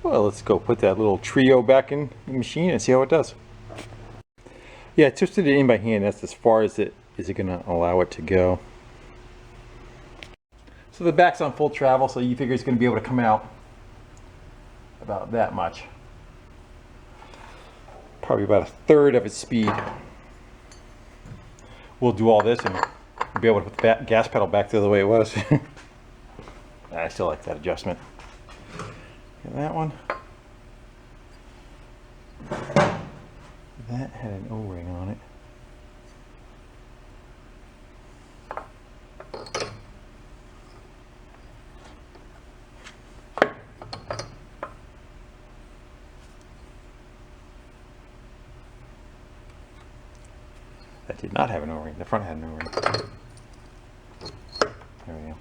Well, let's go put that little trio back in the machine and see how it does. Yeah, I twisted it in by hand. That's as far as it is going to allow it to go. So the back's on full travel, so you figure it's going to be able to come out about that much. Probably about a third of its speed. We'll do all this and we'll be able to put the gas pedal back to the way it was. I still like that adjustment. Get that one. That had an O-ring on it. That did not have an O-ring. The front had an O-ring. There we go.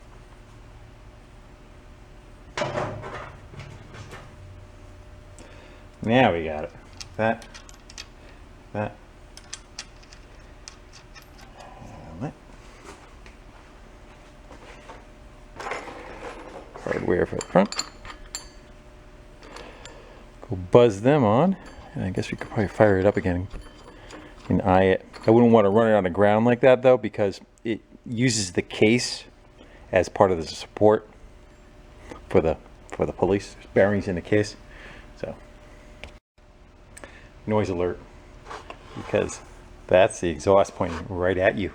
Now we got it. That. And hardware for the front. Go buzz them on, and I guess we could probably fire it up again and eye it. I wouldn't want to run it on the ground like that though, because it uses the case as part of the support for the police. There's bearings in the case. So noise alert, because that's the exhaust pointing right at you.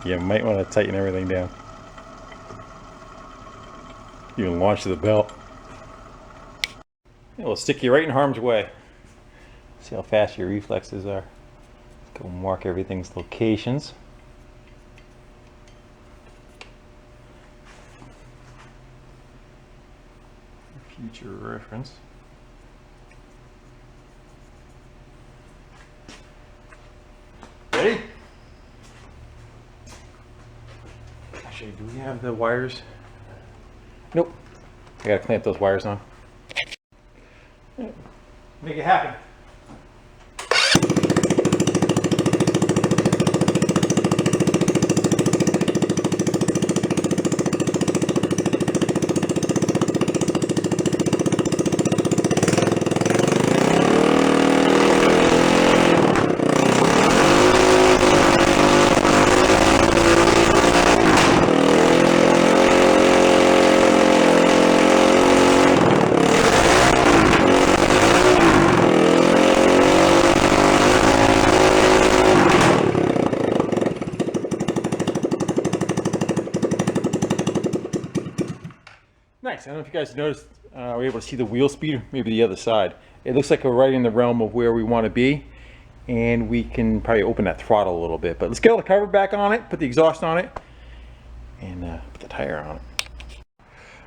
You might want to tighten everything down. You can launch the belt. It will stick you right in harm's way. See how fast your reflexes are. Let's go mark everything's locations. Future reference. Ready? Actually, do we have the wires? Nope. I gotta clamp those wires on. Make it happen. Nice. I don't know if you guys noticed, we're able to see the wheel speed, maybe the other side. It looks like we're right in the realm of where we want to be, and we can probably open that throttle a little bit. But let's get all the cover back on it, put the exhaust on it, and put the tire on it.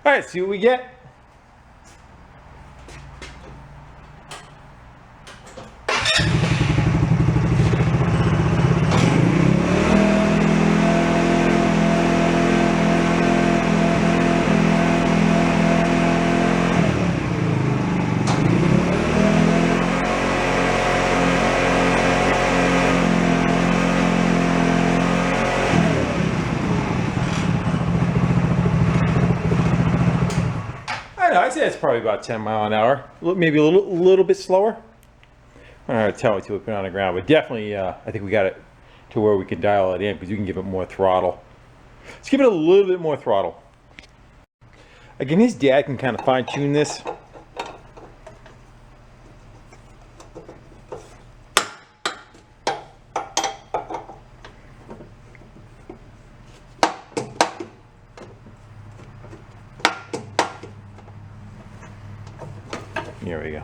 All right, see what we get. I'd say it's probably about 10 miles an hour, maybe a little bit slower. I don't know how to tell it till we put it on the ground, but definitely I think we got it to where we can dial it in, because you can give it more throttle. Let's give it a little bit more throttle. Again, his dad can kind of fine tune this. There we go.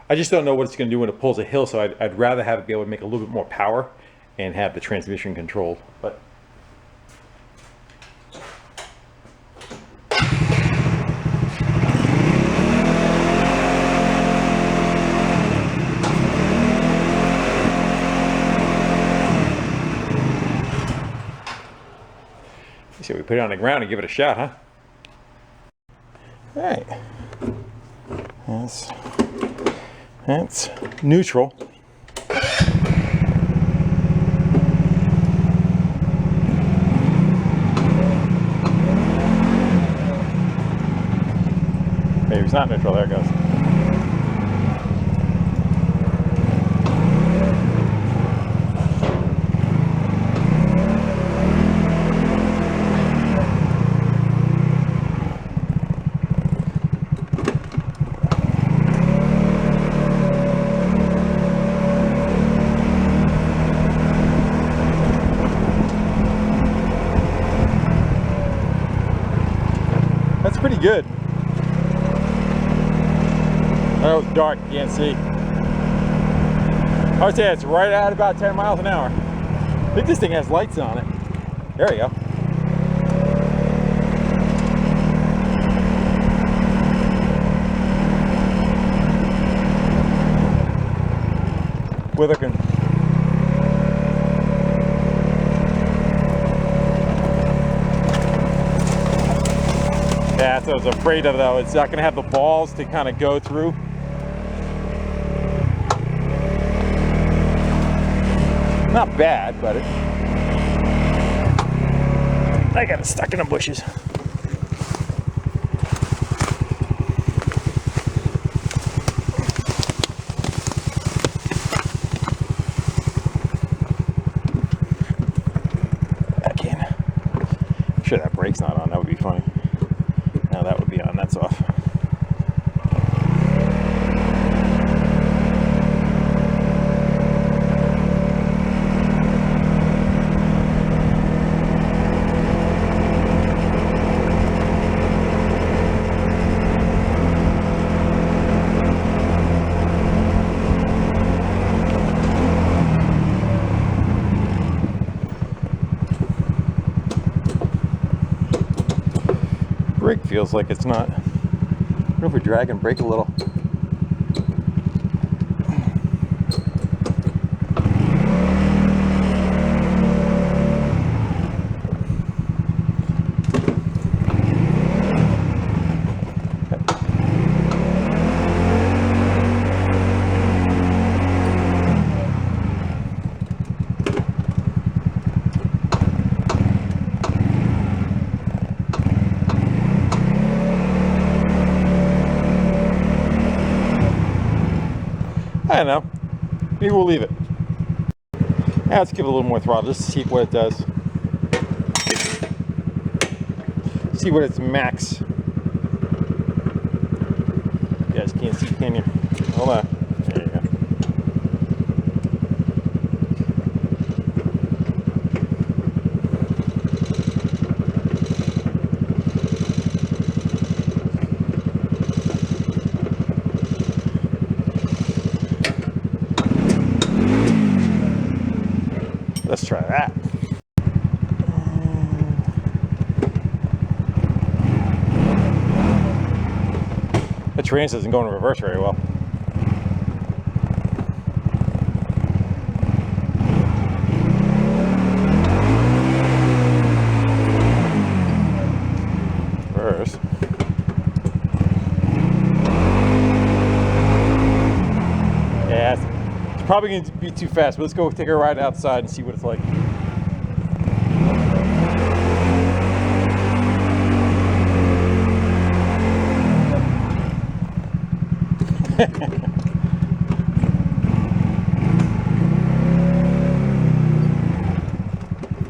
I just don't know what it's going to do when it pulls a hill, so I'd rather have it be able to make a little bit more power and have the transmission controlled. But so we put it on the ground and give it a shot, huh? All right. That's neutral. not neutral. There it goes. That's pretty good. Oh, it's dark, you can't see. I would say it's right at about 10 miles an hour. I think this thing has lights on it. There we go. Witherkin. Yeah, that's what I was afraid of though. It's not going to have the balls to kind of go through. Not bad, but I got it stuck in the bushes. I'm sure that brake's not on. That would be funny. Now that would be on. That's off. Brake feels like it's not. I don't know if we're dragging brake a little. I don't know. Maybe we'll leave it. Now let's give it a little more throttle just to see what it does. See what its max. You guys can't see, can you? Hold on. There you go. Let's try that. The trans isn't going in reverse very well. Reverse. Yeah, it's probably going to be too fast, but let's go take a ride outside and see what it's like.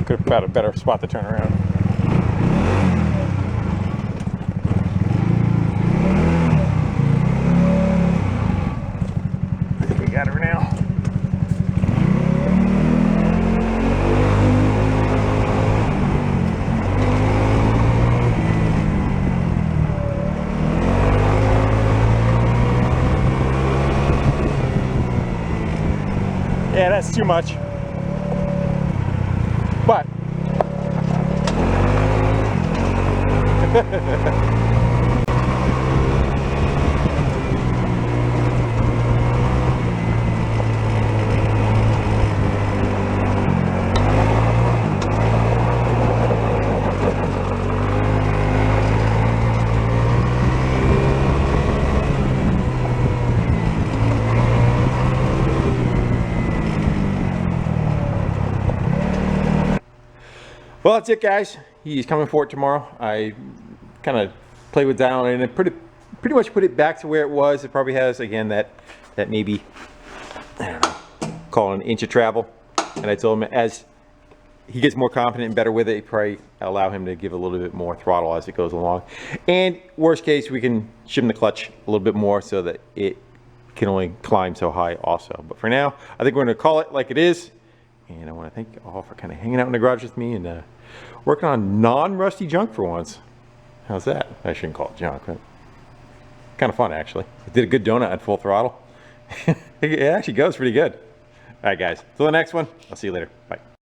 Could have found a better spot to turn around. I think we got her now. Yeah, that's too much. But well, that's it, guys. He's coming for it tomorrow. I kind of played with dialing in. Pretty pretty much put it back to where it was. It probably has, again, that maybe, I don't know, call it an inch of travel. And I told him as he gets more confident and better with it, probably allow him to give a little bit more throttle as it goes along. And worst case, we can shim the clutch a little bit more so that it can only climb so high also. But for now, I think we're going to call it like it is. And I want to thank you all for kind of hanging out in the garage with me and working on non-rusty junk for once. How's that? I shouldn't call it junk, but kind of fun actually. I did a good donut at full throttle. It actually goes pretty good. All right, guys. Till the next one. I'll see you later. Bye.